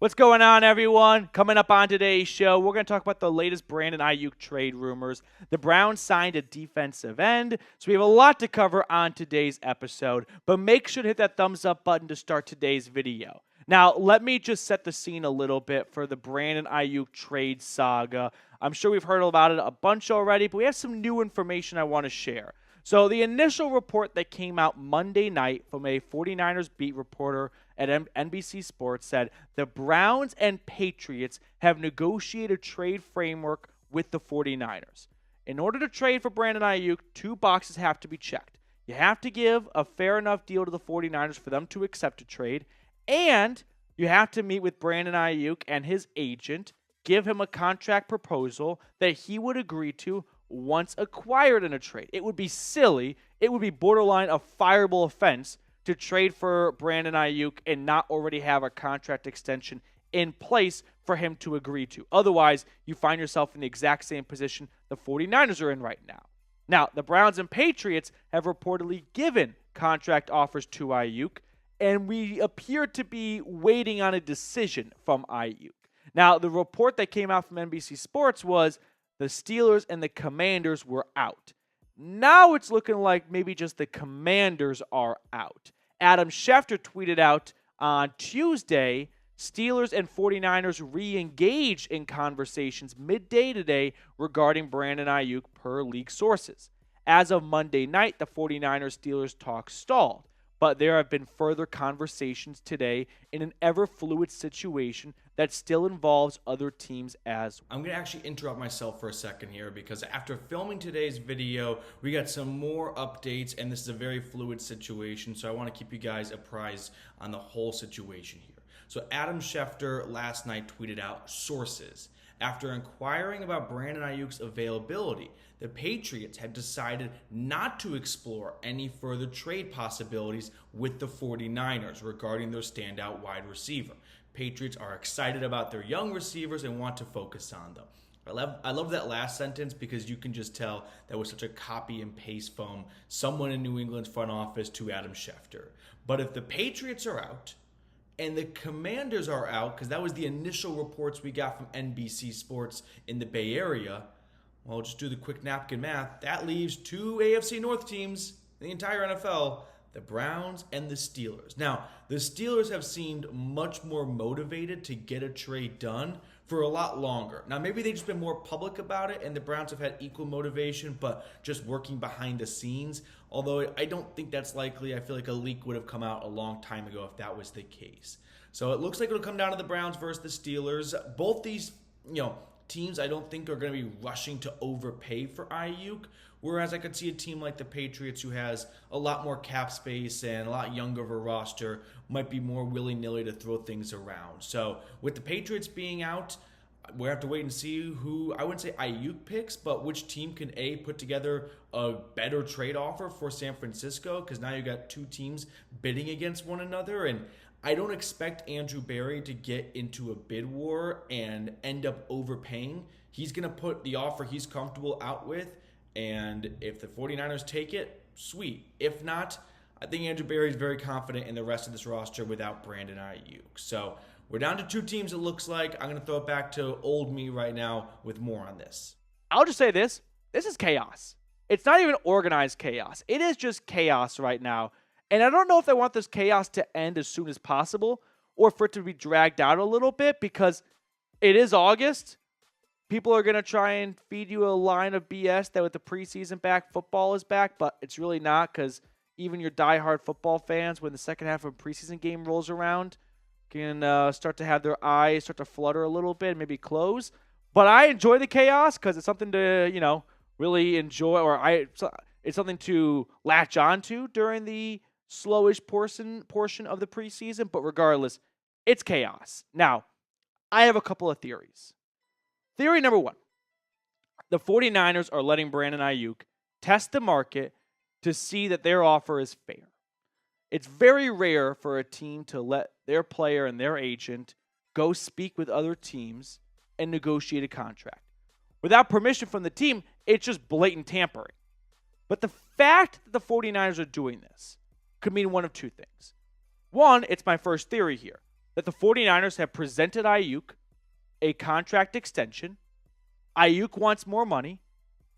What's going on, everyone? Coming up on today's show, we're going to talk about the latest Brandon Aiyuk trade rumors. The Browns signed a defensive end, so we have a lot to cover on today's episode. But make sure to hit that thumbs up button to start today's video. Now, let me just set the scene a little bit for the Brandon Aiyuk trade saga. I'm sure we've heard about it a bunch already, but we have some new information I want to share. So the initial report that came out Monday night from a 49ers beat reporter at NBC Sports said the Browns and Patriots have negotiated a trade framework with the 49ers. In order to trade for Brandon Aiyuk, two boxes have to be checked. You have to give a fair enough deal to the 49ers for them to accept a trade, and you have to meet with Brandon Aiyuk and his agent, give him a contract proposal that he would agree to once acquired in a trade. It would be silly. It would be borderline a fireable offense to trade for Brandon Aiyuk and not already have a contract extension in place for him to agree to. Otherwise, you find yourself in the exact same position the 49ers are in right now. Now, the Browns and Patriots have reportedly given contract offers to Aiyuk, and we appear to be waiting on a decision from Aiyuk. Now, the report that came out from NBC Sports was the Steelers and the Commanders were out. Now it's looking like maybe just the Commanders are out. Adam Schefter tweeted out on Tuesday, Steelers and 49ers re-engaged in conversations midday today regarding Brandon Aiyuk per league sources. As of Monday night, the 49ers-Steelers talk stalled, but there have been further conversations today in an ever-fluid situation that still involves other teams as well. I'm going to actually interrupt myself for a second here because after filming today's video, we got some more updates, and this is a very fluid situation, so I want to keep you guys apprised on the whole situation here. So Adam Schefter last night tweeted out sources. After inquiring about Brandon Aiyuk's availability, the Patriots had decided not to explore any further trade possibilities with the 49ers regarding their standout wide receiver. Patriots are excited about their young receivers and want to focus on them. I love that last sentence because you can just tell that was such a copy and paste from someone in New England's front office to Adam Schefter. But if the Patriots are out and the Commanders are out, because that was the initial reports we got from NBC Sports in the Bay Area, well, just do the quick napkin math. That leaves two AFC North teams in the entire NFL, the Browns and the Steelers. Now, the Steelers have seemed much more motivated to get a trade done for a lot longer. Now, maybe they've just been more public about it, and the Browns have had equal motivation, but just working behind the scenes. Although I don't think that's likely. I feel like a leak would have come out a long time ago if that was the case. So it looks like it'll come down to the Browns versus the Steelers. Both these, teams I don't think are going to be rushing to overpay for Aiyuk, whereas I could see a team like the Patriots who has a lot more cap space and a lot younger of a roster might be more willy-nilly to throw things around. So with the Patriots being out, we have to wait and see who, I wouldn't say Aiyuk picks, but which team can put together a better trade offer for San Francisco, because now you got two teams bidding against one another, and I don't expect Andrew Berry to get into a bid war and end up overpaying. He's going to put the offer he's comfortable out with, and if the 49ers take it, sweet. If not, I think Andrew Berry is very confident in the rest of this roster without Brandon Aiyuk. So we're down to two teams, it looks like. I'm going to throw it back to old me right now with more on this. I'll just say this. This is chaos. It's not even organized chaos. It is just chaos right now. And I don't know if they want this chaos to end as soon as possible or for it to be dragged out a little bit, because it is August. People are going to try and feed you a line of BS that with the preseason back, football is back, but it's really not, because even your diehard football fans, when the second half of a preseason game rolls around, can start to have their eyes start to flutter a little bit and maybe close. But I enjoy the chaos because it's something to, really enjoy, or it's something to latch onto during the slowish portion of the preseason. But regardless, it's chaos. Now, I have a couple of theories. Theory number one, the 49ers are letting Brandon Aiyuk test the market to see that their offer is fair. It's very rare for a team to let their player and their agent go speak with other teams and negotiate a contract. Without permission from the team, it's just blatant tampering. But the fact that the 49ers are doing this could mean one of two things. One, it's my first theory here. that the 49ers have presented Aiyuk a contract extension. Aiyuk wants more money.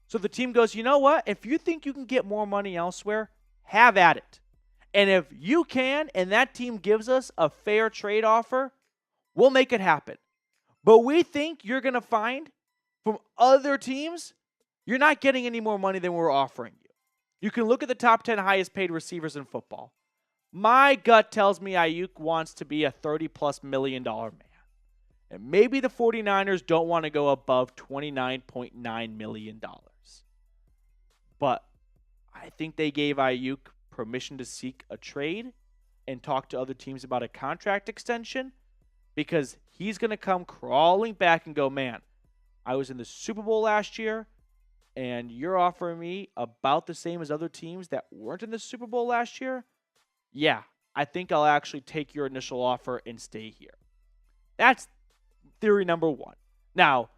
So the team goes, you know what? If you think you can get more money elsewhere, have at it. And if you can, and that team gives us a fair trade offer, we'll make it happen. But we think you're going to find from other teams, you're not getting any more money than we're offering you. You can look at the top 10 highest paid receivers in football. My gut tells me Aiyuk wants to be a $30+ million man. And maybe the 49ers don't want to go above $29.9 million. But I think they gave Aiyuk permission to seek a trade and talk to other teams about a contract extension because he's going to come crawling back and go, man, I was in the Super Bowl last year and you're offering me about the same as other teams that weren't in the Super Bowl last year. Yeah, I think I'll actually take your initial offer and stay here. That's theory number one. Now,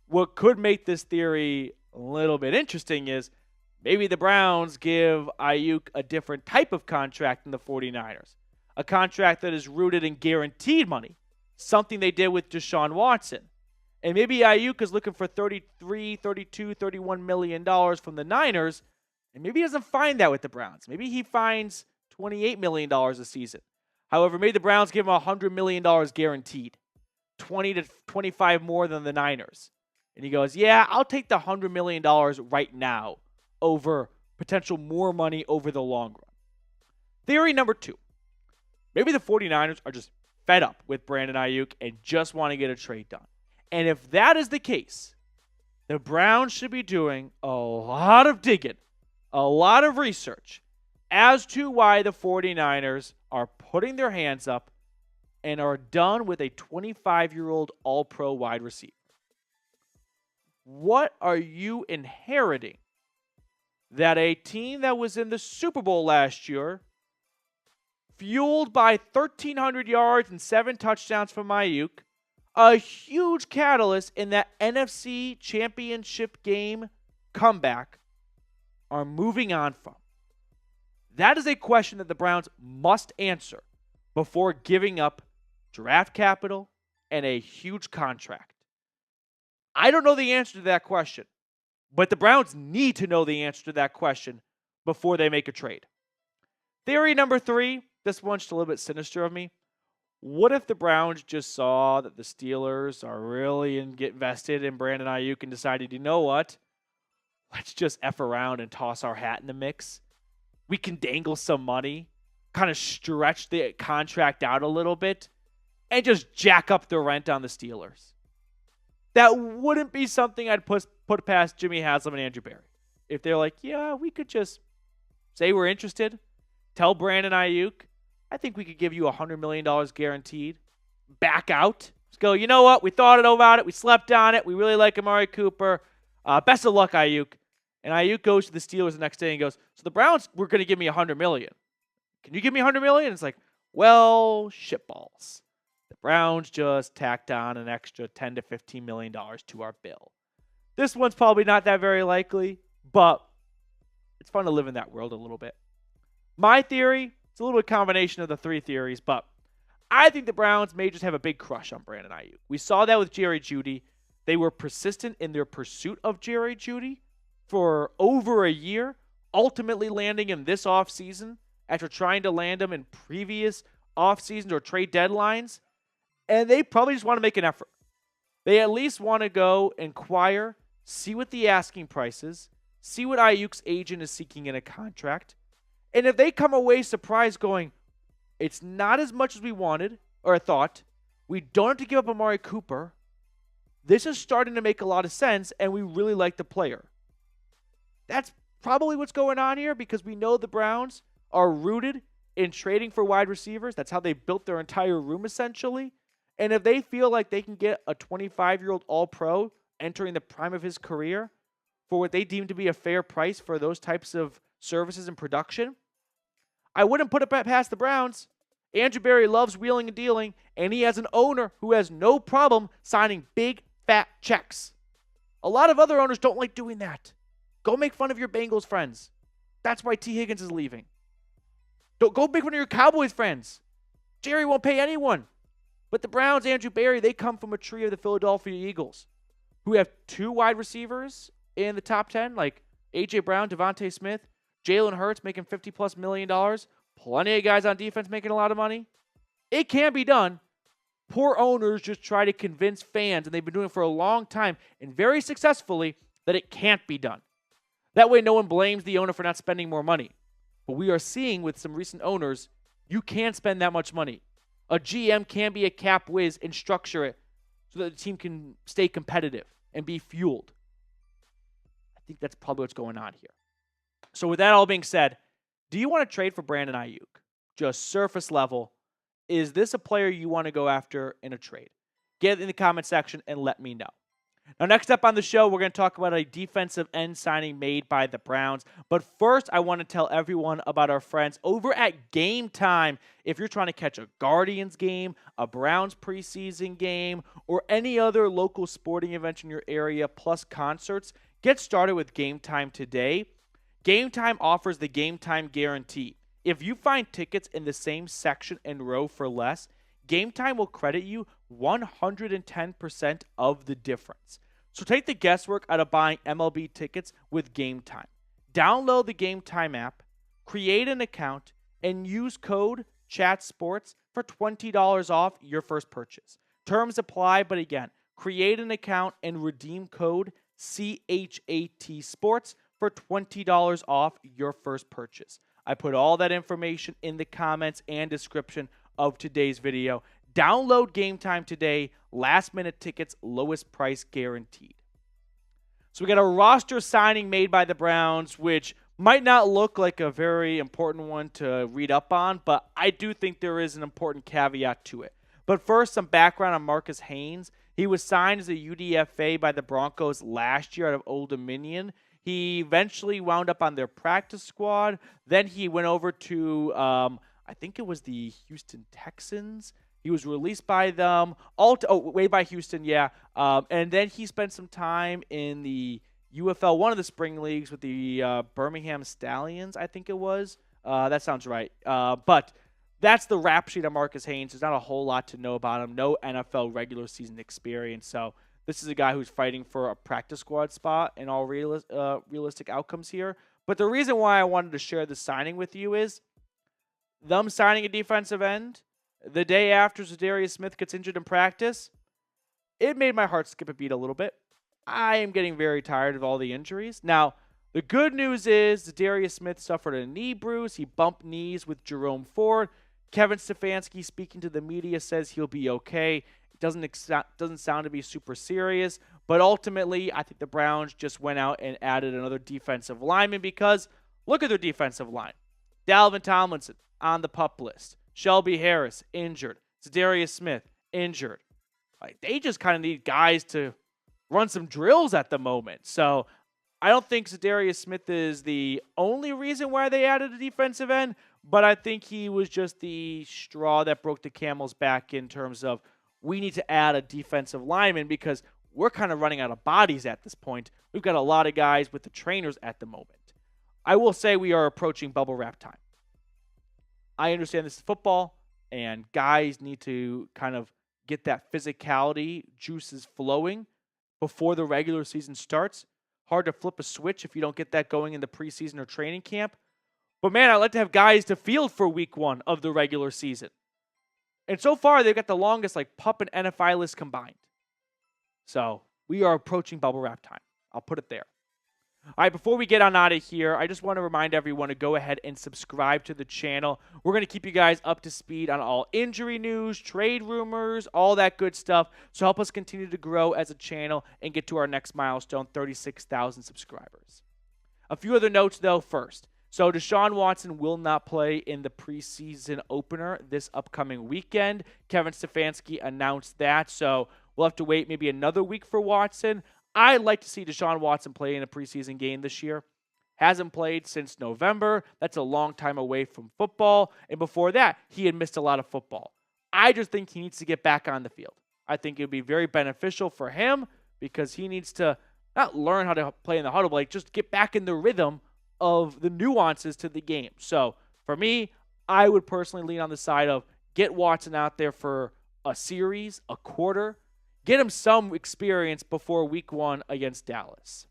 what could make this theory a little bit interesting is maybe the Browns give Aiyuk a different type of contract than the 49ers. A contract that is rooted in guaranteed money, something they did with Deshaun Watson. And maybe Aiyuk is looking for $33, $32, $31 million from the Niners, and maybe he doesn't find that with the Browns. Maybe he finds $28 million a season. However, maybe the Browns give him $100 million guaranteed, 20 to 25 more than the Niners. And he goes, yeah, I'll take the $100 million right now over potential more money over the long run. Theory number two. Maybe the 49ers are just fed up with Brandon Aiyuk and just want to get a trade done. And if that is the case, the Browns should be doing a lot of digging, a lot of research as to why the 49ers are putting their hands up and are done with a 25-year-old all-pro wide receiver. What are you inheriting that a team that was in the Super Bowl last year, fueled by 1,300 yards and 7 touchdowns from Aiyuk, a huge catalyst in that NFC Championship game comeback, are moving on from? That is a question that the Browns must answer before giving up draft capital and a huge contract. I don't know the answer to that question, but the Browns need to know the answer to that question before they make a trade. Theory number 3, this one's a little bit sinister of me. What if the Browns just saw that the Steelers are really get invested in Brandon Aiyuk and decided, you know what? Let's just F around and toss our hat in the mix. We can dangle some money, kind of stretch the contract out a little bit, and just jack up the rent on the Steelers. That wouldn't be something I'd put past Jimmy Haslam and Andrew Berry. If they're like, yeah, we could just say we're interested, tell Brandon Aiyuk, I think we could give you $100 million guaranteed, back out, just go, you know what, we thought about it, we slept on it, we really like Amari Cooper, best of luck, Aiyuk. And Aiyuk goes to the Steelers the next day and goes, so the Browns were going to give me $100 million. Can you give me $100 million? It's like, well, shitballs. The Browns just tacked on an extra $10 to $15 million to our bill. This one's probably not that very likely, but it's fun to live in that world a little bit. My theory, it's a little bit combination of the 3 theories, but I think the Browns may just have a big crush on Brandon Aiyuk. We saw that with Jerry Jeudy. They were persistent in their pursuit of Jerry Jeudy for over a year, ultimately landing him this offseason after trying to land him in previous offseasons or trade deadlines. And they probably just want to make an effort. They at least want to go inquire, see what the asking price is, see what Aiyuk's agent is seeking in a contract. And if they come away surprised going, it's not as much as we wanted or thought, we don't have to give up Amari Cooper, this is starting to make a lot of sense, and we really like the player. That's probably what's going on here because we know the Browns are rooted in trading for wide receivers. That's how they built their entire room, essentially. And if they feel like they can get a 25-year-old all-pro entering the prime of his career for what they deem to be a fair price for those types of services and production, I wouldn't put it past the Browns. Andrew Berry loves wheeling and dealing, and he has an owner who has no problem signing big, fat checks. A lot of other owners don't like doing that. Go make fun of your Bengals friends. That's why T. Higgins is leaving. Don't go make fun of your Cowboys friends. Jerry won't pay anyone. But the Browns, Andrew Berry, they come from a tree of the Philadelphia Eagles, who have 2 wide receivers in the top 10, like A.J. Brown, Devontae Smith, Jalen Hurts making $50+ million, plenty of guys on defense making a lot of money. It can be done. Poor owners just try to convince fans, and they've been doing it for a long time and very successfully, that it can't be done. That way, no one blames the owner for not spending more money. But we are seeing with some recent owners, you can't spend that much money. A GM can be a cap whiz and structure it so that the team can stay competitive and be fueled. I think that's probably what's going on here. So with that all being said, do you want to trade for Brandon Aiyuk? Just surface level. Is this a player you want to go after in a trade? Get it in the comment section and let me know. Now, next up on the show, we're going to talk about a defensive end signing made by the Browns. But first, I want to tell everyone about our friends over at Game Time. If you're trying to catch a Guardians game, a Browns preseason game, or any other local sporting event in your area, plus concerts, get started with Game Time today. Game Time offers the Game Time guarantee. If you find tickets in the same section and row for less, Game Time will credit you 110% of the difference. So take the guesswork out of buying MLB tickets with Game Time. Download the Game Time app, create an account, and use code CHATSPORTS for $20 off your first purchase. Terms apply, but again, create an account and redeem code CHAT Sports for $20 off your first purchase. I put all that information in the comments and description of today's video. Download Game Time today. Last minute tickets, lowest price guaranteed. So we got a roster signing made by the Browns, which might not look like a very important one to read up on, but I do think there is an important caveat to it. But first, some background on Marcus Haynes. He was signed as a UDFA by the Broncos last year out of Old Dominion. He eventually wound up on their practice squad. Then he went over to, I think it was the Houston Texans. He was released by them. Way by Houston, yeah. And then he spent some time in the UFL, one of the spring leagues with the Birmingham Stallions, I think it was. That sounds right. But that's the rap sheet of Marcus Haynes. There's not a whole lot to know about him. No NFL regular season experience. So this is a guy who's fighting for a practice squad spot in all realistic outcomes here. But the reason why I wanted to share this signing with you is them signing a defensive end the day after Za'Darius Smith gets injured in practice. It made my heart skip a beat a little bit. I am getting very tired of all the injuries. Now, the good news is Za'Darius Smith suffered a knee bruise. He bumped knees with Jerome Ford. Kevin Stefanski, speaking to the media, says he'll be okay. It doesn't sound to be super serious, but ultimately, I think the Browns just went out and added another defensive lineman because look at their defensive line. Dalvin Tomlinson on the PUP list. Shelby Harris, injured. Za'Darius Smith, injured. Like, they just kind of need guys to run some drills at the moment. So I don't think Za'Darius Smith is the only reason why they added a defensive end, but I think he was just the straw that broke the camel's back in terms of we need to add a defensive lineman because we're kind of running out of bodies at this point. We've got a lot of guys with the trainers at the moment. I will say we are approaching bubble wrap time. I understand this is football, and guys need to kind of get that physicality juices flowing before the regular season starts. Hard to flip a switch if you don't get that going in the preseason or training camp. But, man, I'd like to have guys to field for week 1 of the regular season. And so far, they've got the longest PUP and NFI list combined. So we are approaching bubble wrap time. I'll put it there. All right, before we get on out of here, I just want to remind everyone to go ahead and subscribe to the channel. We're going to keep you guys up to speed on all injury news, trade rumors, all that good stuff. So help us continue to grow as a channel and get to our next milestone, 36,000 subscribers. A few other notes, though, first. So Deshaun Watson will not play in the preseason opener this upcoming weekend. Kevin Stefanski announced that, so we'll have to wait maybe another week for Watson. I'd like to see Deshaun Watson play in a preseason game this year. Hasn't played since November. That's a long time away from football. And before that, he had missed a lot of football. I just think he needs to get back on the field. I think it would be very beneficial for him because he needs to not learn how to play in the huddle, but just get back in the rhythm of the nuances to the game. So for me, I would personally lean on the side of get Watson out there for a series, a quarter. Get him some experience before week 1 against Dallas.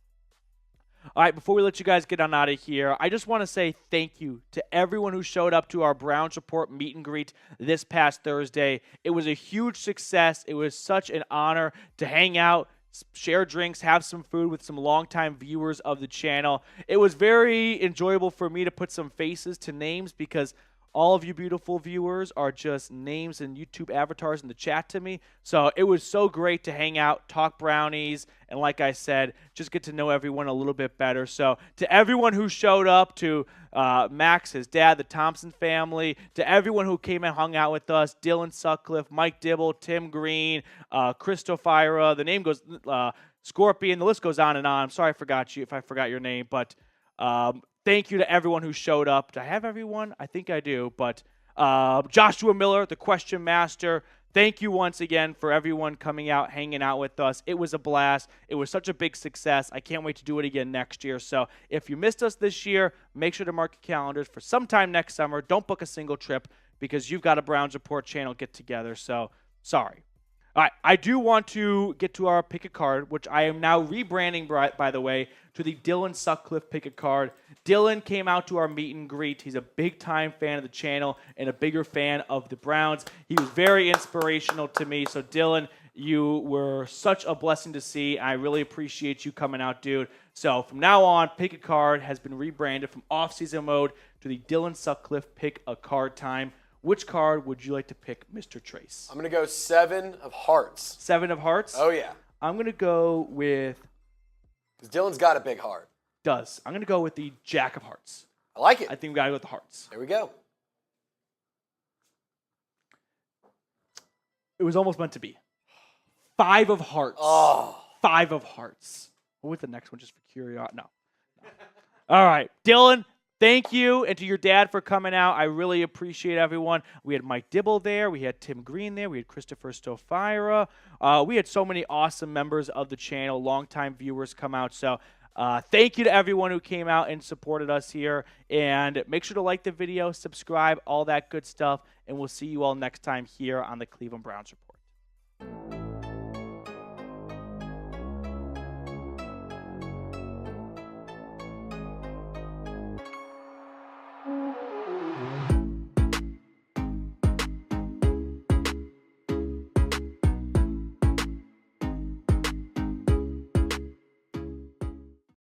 All right, before we let you guys get on out of here, I just want to say thank you to everyone who showed up to our Browns Report meet and greet this past Thursday. It was a huge success. It was such an honor to hang out, share drinks, have some food with some longtime viewers of the channel. It was very enjoyable for me to put some faces to names because all of you beautiful viewers are just names and YouTube avatars in the chat to me. So it was so great to hang out, talk brownies, and like I said, just get to know everyone a little bit better. So to everyone who showed up, to Max, his dad, the Thompson family, to everyone who came and hung out with us, Dylan Sutcliffe, Mike Dibble, Tim Green, Christophyra, the name goes, Scorpion, the list goes on and on. I'm sorry if I forgot your name, but thank you to everyone who showed up. Do I have everyone? I think I do. But Joshua Miller, the question master, thank you once again for everyone coming out, hanging out with us. It was a blast. It was such a big success. I can't wait to do it again next year. So if you missed us this year, make sure to mark your calendars for sometime next summer. Don't book a single trip because you've got a Browns Report channel get together. So sorry. All right, I do want to get to our pick a card, which I am now rebranding, by the way, to the Dylan Sutcliffe pick a card. Dylan came out to our meet and greet. He's a big-time fan of the channel and a bigger fan of the Browns. He was very inspirational to me. So, Dylan, you were such a blessing to see. I really appreciate you coming out, dude. So, from now on, pick a card has been rebranded from off-season mode to the Dylan Sutcliffe pick a card time. Which card would you like to pick, Mr. Trace? I'm going to go 7 of hearts. 7 of hearts? Oh, yeah. I'm going to go with... Because Dylan's got a big heart. Does. I'm going to go with the Jack of Hearts. I like it. I think we got to go with the hearts. There we go. It was almost meant to be. 5 of hearts. Oh. 5 of hearts. What was the next one, just for curiosity? No. All right. Dylan, thank you, and to your dad for coming out. I really appreciate everyone. We had Mike Dibble there. We had Tim Green there. We had Christopher Stofira. We had so many awesome members of the channel, longtime viewers come out. So thank you to everyone who came out and supported us here. And make sure to like the video, subscribe, all that good stuff. And we'll see you all next time here on the Cleveland Browns Report.